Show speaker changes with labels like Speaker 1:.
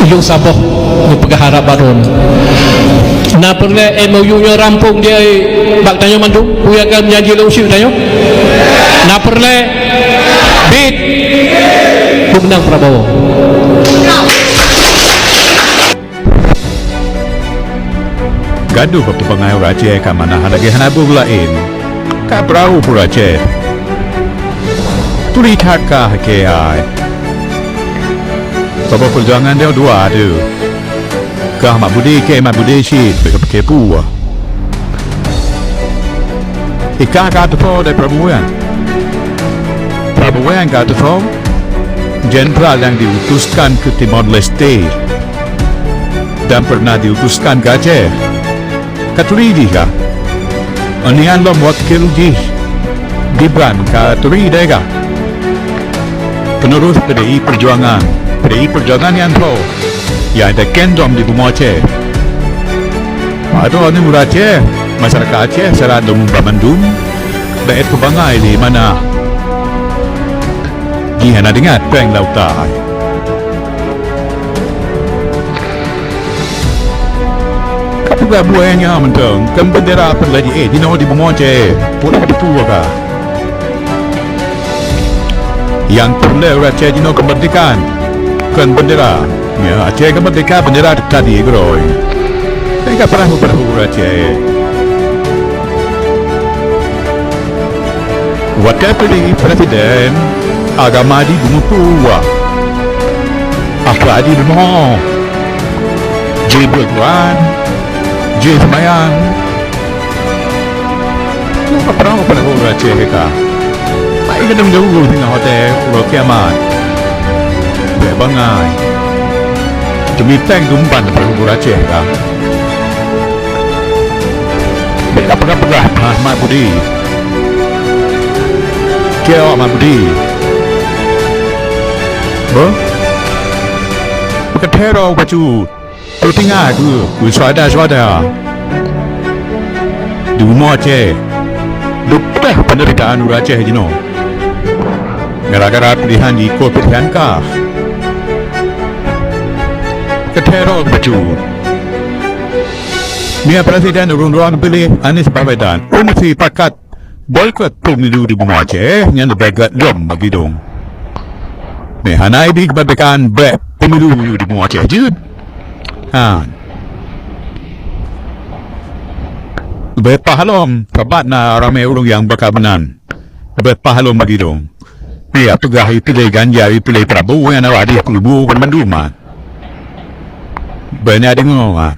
Speaker 1: ujung Sabah pegang harap baron na pernah MOU nya rampung dia bak tanya mandu puyakan janji langsung tanya na pernah bid pemenang Prabowo.
Speaker 2: Gaduh waktu pengayu Aceh ka mana lagi hanabu lain ka perahu pura Aceh tuli taka ke ai sebab perjuangan dia dua tu kah mak budi ke mak budi si ke pua ikan ka tu dari Prabowo yang ka tu jenderal yang diutuskan ke Timor Leste dan pernah diutuskan ke Aceh katuri ka anian lo wakil di Gibran katuri dega penerus PDI Perjuangan yang pro yang ada kendom di Bumi Aceh atau ini murah Aceh masyarakat Aceh seradung Bamandum daerah kebangai di mana dia nak dengar peng lautai kapula buahnya mentang kan bendera perlagi di di Bumi Aceh pula betul ka yang perlu Aceh di kemerdekaan kan bendera ya Aceh kemerdekaan bendera tadi geroi mereka perahu Aceh wakil presiden agama di Bumi Tua apa di Bumi J. Berguan J. Semayang mereka perahu Aceh ka baik kita menjauh dengan hotel Pulau Kiamat bangai demi tank dumpan Prabowo Aceh ka bela pegah Ahmad Budi Keo Ahmad Budi Ketero baju tinggal tu suada di Bumi Aceh lupa penderitaan Aceh jino gara-gara pilihan ikut pilihan kah ketero baju Mia Presiden urun-urun pilih Anies Baswedan mesti pakat boykot pemilu di Bumi Aceh yang lebih gat lom bagi dong hanai di kemerdekaan pemilu di Bumi Aceh je lebih pahalom kabat na ramai orang yang berkabanan lebih pahalom bagi dong dia pegah pilih Ganjar pilih Prabowo yang awak di kubu Manduman banyak dengar